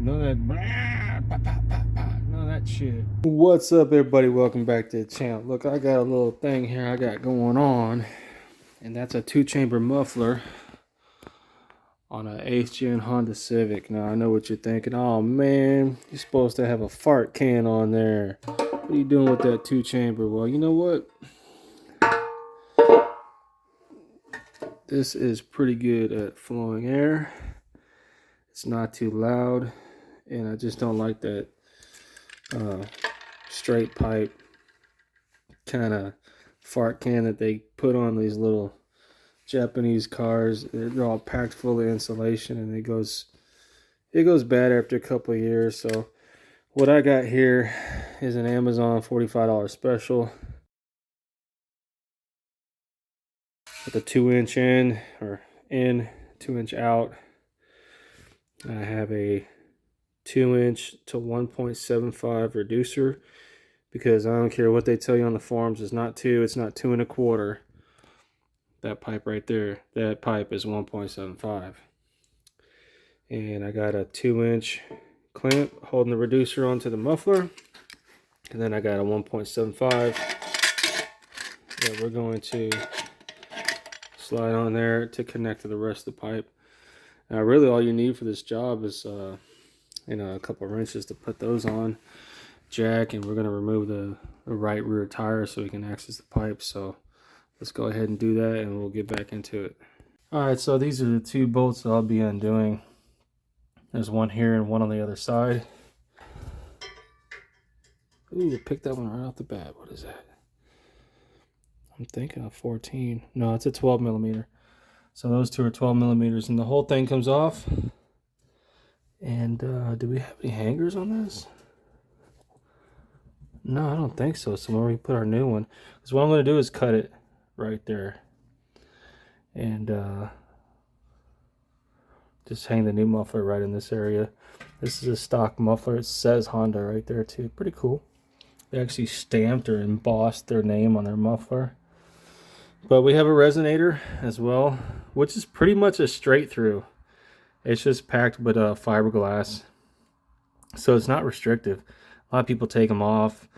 None of that. Blah, bah, bah, bah, bah. None of that shit. What's up, everybody? Welcome back to the channel. Look, I got a little thing here I got going on, and that's a 2-chamber muffler on an 8th gen Honda Civic. Now, I know what you're thinking. Oh, man, you're supposed to have a fart can on there. What are you doing with that 2-chamber? Well, you know what? This is pretty good at flowing air. It's not too loud, and I just don't like that straight pipe kind of fart can that they put on these little Japanese cars. They're all packed full of insulation, and it goes bad after a couple of years. So what I got here is an Amazon $45 special with a 2-inch in, or in, 2-inch out. I have a 2-inch to 1.75 reducer, because I don't care what they tell you on the forums. It's not 2, it's not 2 1/4. That pipe right there, that pipe is 1.75. And I got a 2-inch clamp holding the reducer onto the muffler. And then I got a 1.75 that we're going to slide on there to connect to the rest of the pipe. Now, really all you need for this job is a couple of wrenches to put those on, jack, and we're going to remove the right rear tire so we can access the pipe. So let's go ahead and do that, and we'll get back into it. Alright, so these are the 2 bolts that I'll be undoing. There's one here and one on the other side. Ooh, picked that one right off the bat. What is that? I'm thinking a 14. No, it's a 12 millimeter. So those 2 are 12 millimeters, and the whole thing comes off. And do we have any hangers on this? No, I don't think so. So when we put our new one, because what I'm going to do is cut it right there, and just hang the new muffler right in this area. This is a stock muffler. It says Honda right there too. Pretty cool. They actually stamped or embossed their name on their muffler. But we have a resonator as well, which is pretty much a straight through. It's just packed with fiberglass, so it's not restrictive. A lot of people take them off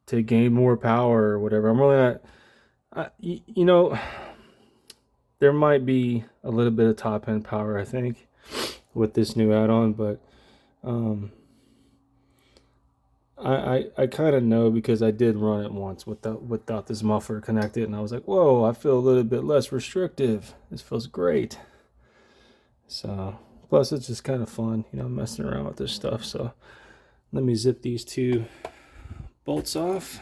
to gain more power or whatever. I'm really not, you know, there might be a little bit of top end power, I think, with this new add-on, but I kind of know, because I did run it once without this muffler connected, and I was like, whoa, I feel a little bit less restrictive. This feels great. So, plus it's just kind of fun, messing around with this stuff. So let me zip these 2 bolts off.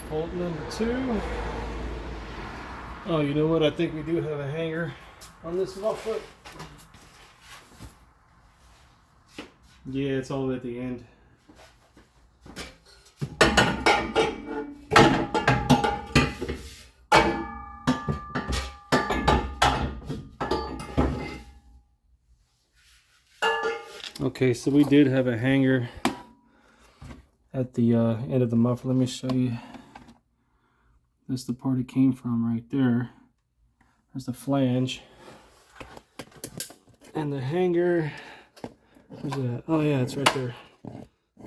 Bolt number 2. Oh, you know what? I think we do have a hanger on this muffler. Yeah, it's all at the end. Okay, so we did have a hanger at the end of the muffler. Let me show you. That's the part it came from right there. There's the flange. And the hanger, where's that? Oh yeah, it's right there.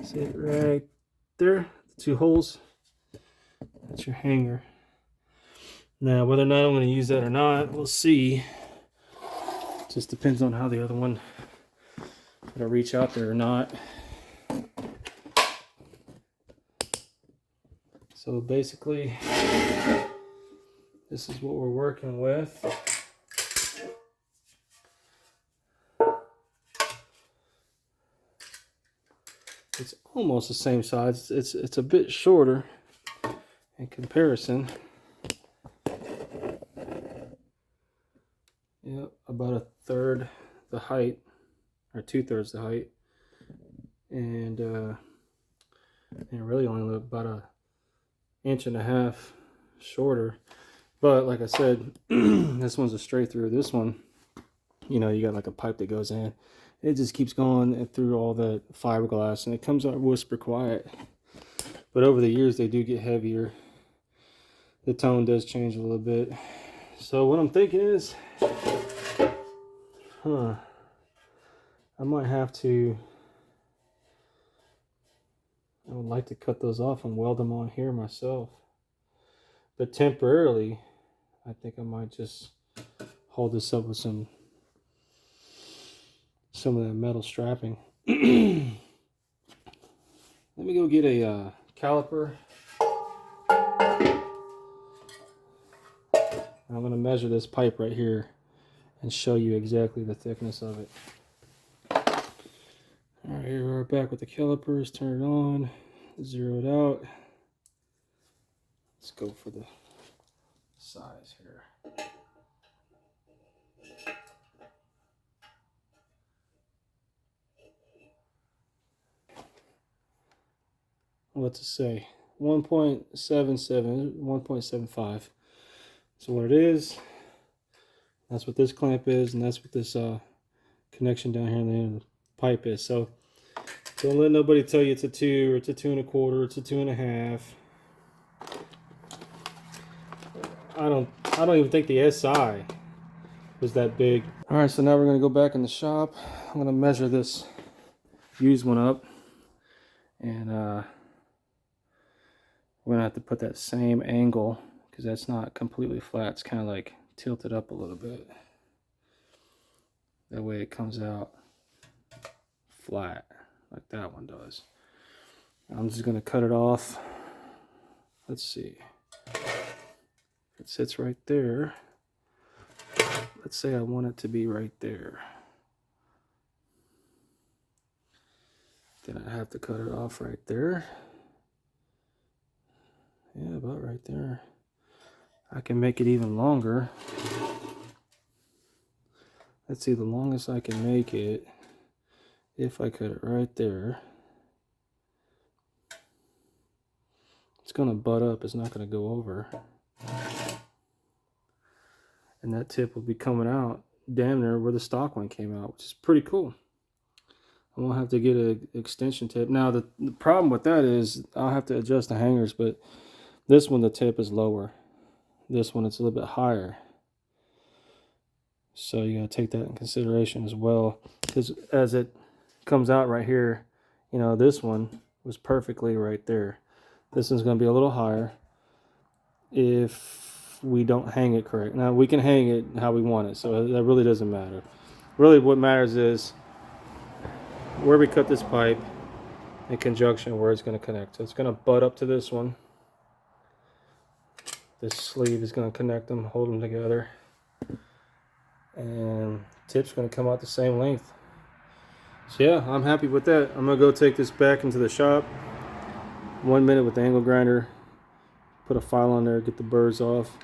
See it right there? The 2 holes. That's your hanger. Now, whether or not I'm going to use that or not, we'll see. Just depends on how the other one going to reach out there or not. So basically, this is what we're working with. It's almost the same size. It's a bit shorter in comparison. Yep, about 1/3 the height, or 2/3 the height, and really only about 1.5 inches shorter. But like I said, this one's a straight through. This one you know, you got like a pipe that goes in. It just keeps going through all the fiberglass, and it comes out whisper quiet. But over the years, they do get heavier. The tone does change a little bit. So what I'm thinking is, I might have to, I would like to cut those off and weld them on here myself. But temporarily, I think I might just hold this up with some of that metal strapping. Let me go get a caliper. I'm going to measure this pipe right here and show you exactly the thickness of it. All right, here we're back with the calipers. Turn it on, zero it out. Let's go for the size here. What to say? 1.77, 1.75. So what it is, that's what this clamp is, and that's what this connection down here in the end of the pipe is. So don't let nobody tell you it's a 2 or it's a 2 1/4, it's a 2 1/2. I don't even think the SI was that big. All right, so now we're gonna go back in the shop. I'm gonna measure this used one up, and we're gonna have to put that same angle because that's not completely flat. It's kind of like tilted up a little bit. That way it comes out flat like that one does. I'm just gonna cut it off. Let's see. It sits right there. Let's say I want it to be right there. Then I have to cut it off right there. Yeah, about right there. I can make it even longer. Let's see, the longest I can make it, if I cut it right there, it's gonna butt up, it's not gonna go over. And that tip will be coming out damn near where the stock one came out, which is pretty cool. I won't have to get an extension tip. Now the problem with that is I'll have to adjust the hangers, but this one the tip is lower. This one it's a little bit higher. So you gotta take that in consideration as well. Because as it comes out right here, you know, this one was perfectly right there. This one's gonna be a little higher if we don't hang it correct. Now we can hang it how we want it, so that really doesn't matter. Really what matters is where we cut this pipe in conjunction where it's going to connect. So it's going to butt up to this one. This sleeve is going to connect them, hold them together. And tip's going to come out the same length. So yeah, I'm happy with that. I'm going to go take this back into the shop. 1 minute with the angle grinder. Put a file on there, get the burrs off.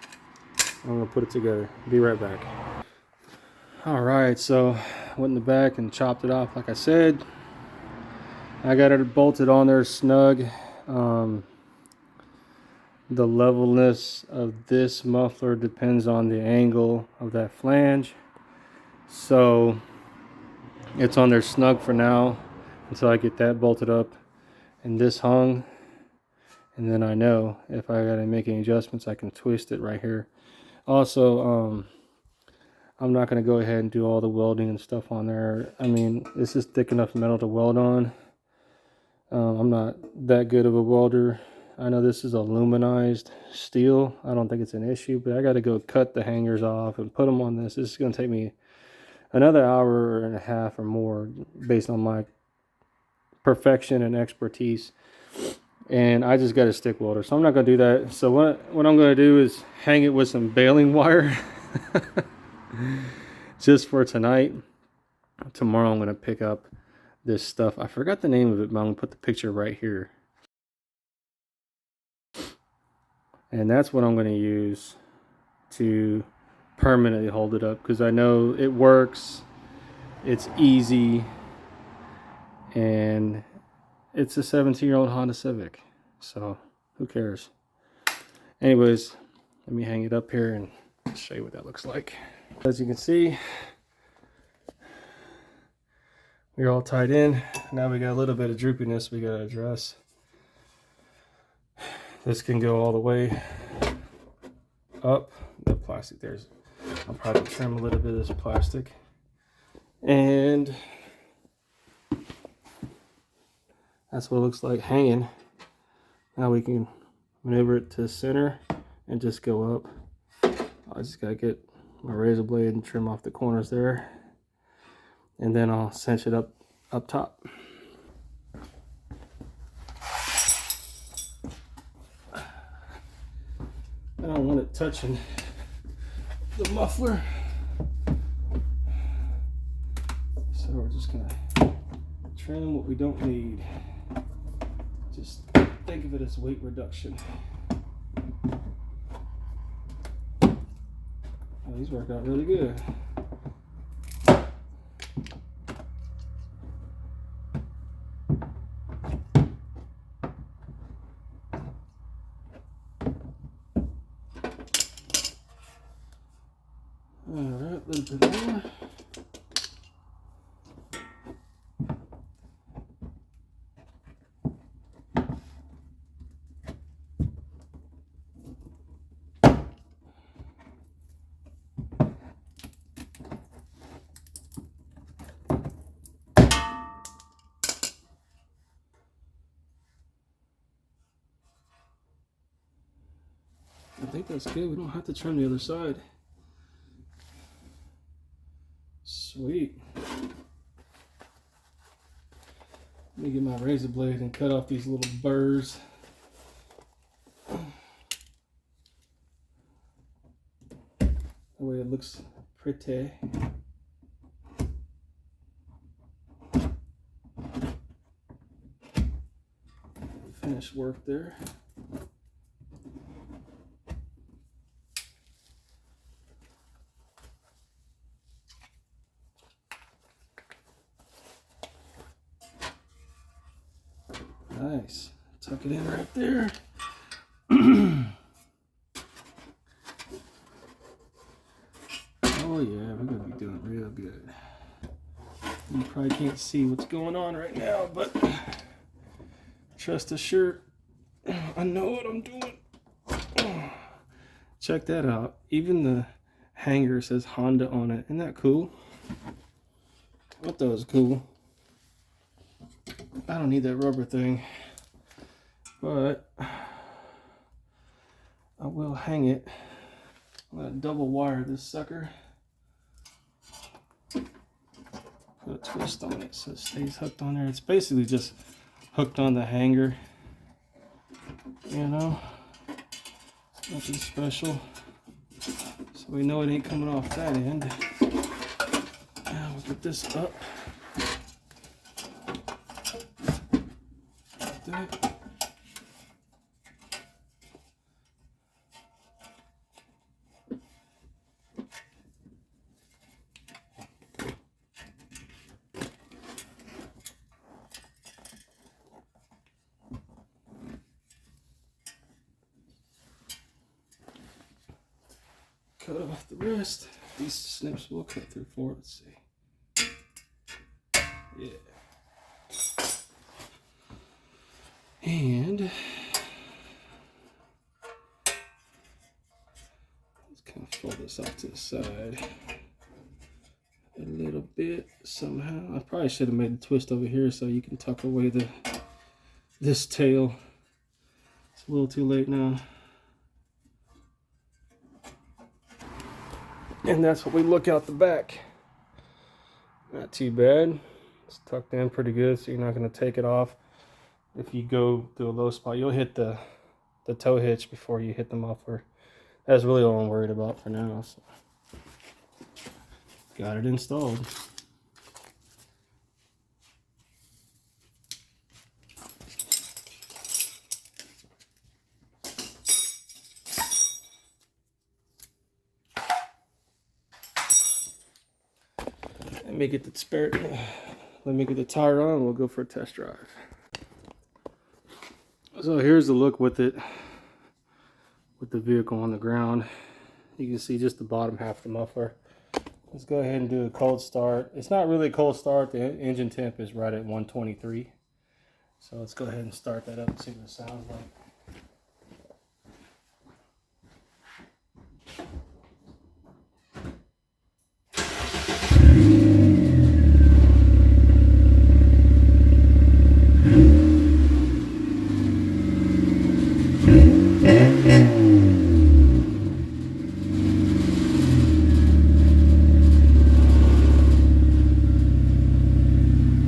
I'm going to put it together. Be right back. Alright, so went in the back and chopped it off like I said. I got it bolted on there snug. The levelness of this muffler depends on the angle of that flange. So it's on there snug for now until I get that bolted up and this hung. And then I know if I gotta make any adjustments, I can twist it right here. Also, I'm not going to go ahead and do all the welding and stuff on there. I mean, this is thick enough metal to weld on. I'm not that good of a welder. I know this is aluminized steel. I don't think it's an issue, but I got to go cut the hangers off and put them on this. This is going to take me another hour and a half or more based on my perfection and expertise. And I just got a stick welder, so I'm not going to do that. So what I'm going to do is hang it with some baling wire. Just for tonight. Tomorrow I'm going to pick up this stuff. I forgot the name of it, but I'm going to put the picture right here. And that's what I'm going to use to permanently hold it up, because I know it works, it's easy, and it's a 17-year-old Honda Civic, so who cares. Anyways, let me hang it up here and show you what that looks like. As you can see, we're all tied in. Now we got a little bit of droopiness we got to address. This can go all the way up. The plastic there's, I'll probably trim a little bit of this plastic. And that's what it looks like hanging. Now we can maneuver it to the center and just go up. I just gotta get my razor blade and trim off the corners there. And then I'll cinch it up top. I don't want it touching the muffler. So we're just gonna trim what we don't need. Just think of it as weight reduction. Oh, these work out really good. Alright, a little bit more. I think that's good. We don't have to trim the other side. Sweet. Let me get my razor blade and cut off these little burrs. That way it looks pretty. Finished work there. Nice. Tuck it in right there. Oh yeah, we're gonna be doing real good. You probably can't see what's going on right now, but trust assured, I know what I'm doing. Check that out. Even the hanger says Honda on it. Isn't that cool? I thought that was cool. I don't need that rubber thing, but I will hang it. I'm gonna double wire this sucker. Put a twist on it so it stays hooked on there. It's basically just hooked on the hanger, you know, nothing special. So we know it ain't coming off that end. Now we'll get this up. Like that. Cut off the rest. These snips will cut through for it. Let's see. Yeah. And let's kind of fold this off to the side a little bit somehow. I probably should have made the twist over here so you can tuck away this tail. It's a little too late now. And that's what we look out the back. Not too bad. It's tucked in pretty good, so you're not going to take it off. If you go through a low spot, you'll hit the tow hitch before you hit the muffler. That's really all I'm worried about for now. So. Got it installed. Let me get the spare. Let me get the tire on. We'll go for a test drive. So here's the look with it, with the vehicle on the ground. You can see just the bottom half of the muffler. Let's go ahead and do a cold start. It's not really a cold start. The engine temp is right at 123. So let's go ahead and start that up and see what it sounds like.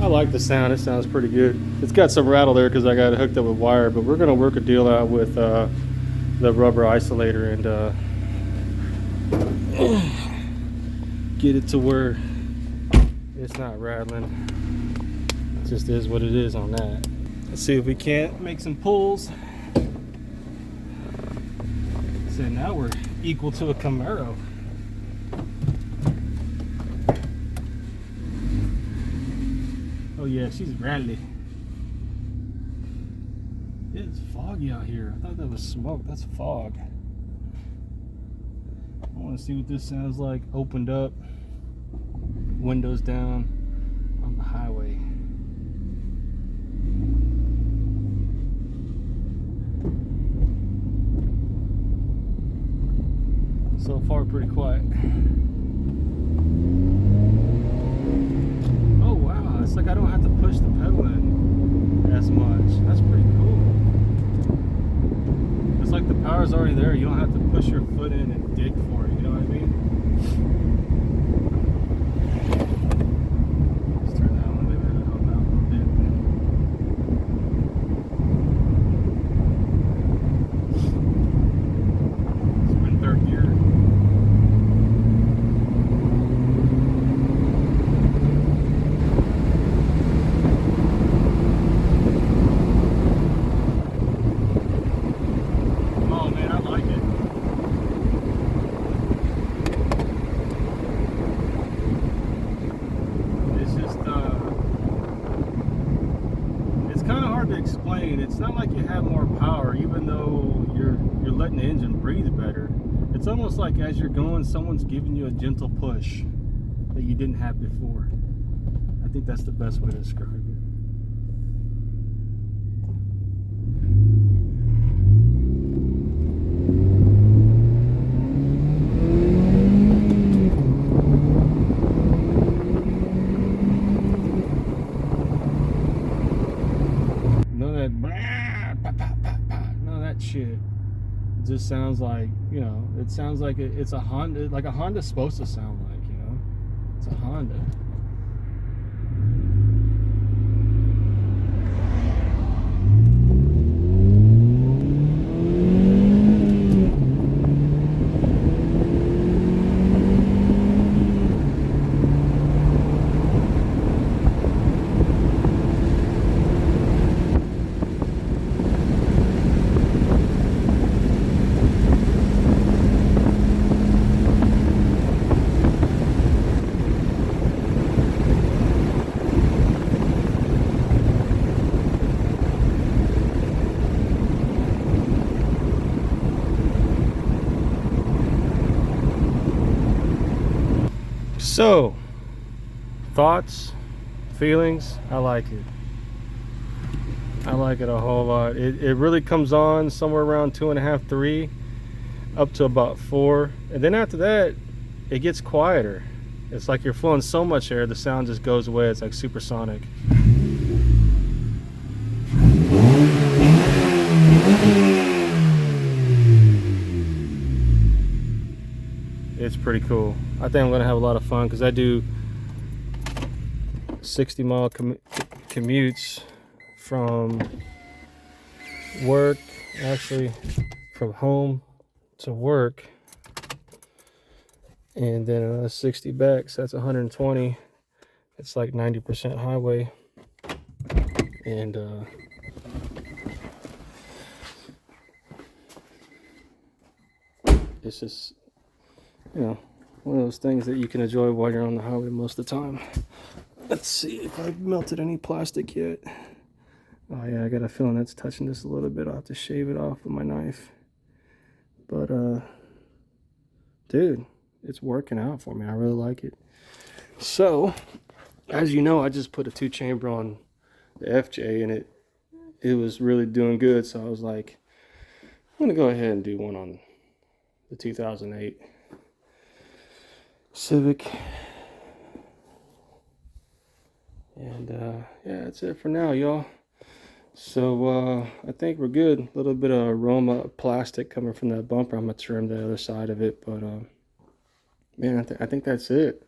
I like the sound. It sounds pretty good. It's got some rattle there because I got it hooked up with wire, but we're going to work a deal out with the rubber isolator and get it to where it's not rattling. It just is what it is on that. Let's see if we can't make some pulls. So now we're equal to a Camaro. Oh yeah, she's rattly. It's foggy out here. I thought that was smoke. That's fog. I want to see what this sounds like opened up, windows down on the highway. So far, pretty quiet. Oh wow, it's like I don't have to push the pedal in as much. That's pretty cool. It's like the power's already there. You don't have to push your foot in and dig for it. You know what I mean? Let's turn that on. Maybe that'll help out a little bit. So we're in third gear. Explain. It's not like you have more power, even though you're letting the engine breathe better. It's almost like as you're going, someone's giving you a gentle push that you didn't have before. I think that's the best way to describe it. Shit, it just sounds like, you know, it sounds like it's a Honda, like a Honda's supposed to sound like, you know, it's a Honda. So, thoughts, feelings, I like it. I like it a whole lot. It really comes on somewhere around 2.5, 3, up to about 4. And then after that, it gets quieter. It's like you're flowing so much air, the sound just goes away. It's like supersonic. It's pretty cool. I think I'm gonna have a lot of fun because I do 60-mile commutes from work, actually from home to work, and then another 60 back, so that's 120. It's like 90% highway, and it's just, you know, one of those things that you can enjoy while you're on the highway most of the time. Let's see if I've melted any plastic yet. Oh yeah, I got a feeling that's touching this a little bit. I'll have to shave it off with my knife. But dude, it's working out for me. I really like it. So, as you know, I just put a 2-chamber on the FJ, and it was really doing good. So I was like, I'm gonna go ahead and do one on the 2008 Civic. And yeah, that's it for now, y'all. So I think we're good. A little bit of aroma plastic coming from that bumper. I'm gonna trim the other side of it, but man, I think that's it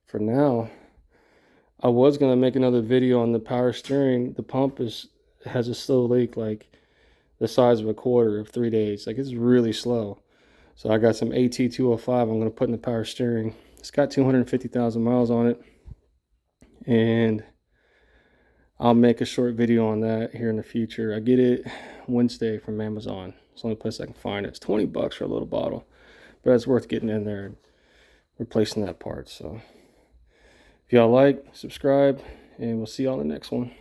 for now. I was gonna make another video on the power steering. The pump has a slow leak, like the size of a quarter of 3 days. Like, it's really slow. So I got some AT205 I'm gonna put in the power steering. It's got 250,000 miles on it, and I'll make a short video on that here in the future. I get it Wednesday from Amazon. It's the only place I can find it. It's 20 bucks for a little bottle, but it's worth getting in there and replacing that part. So if y'all like, subscribe, and we'll see y'all in the next one.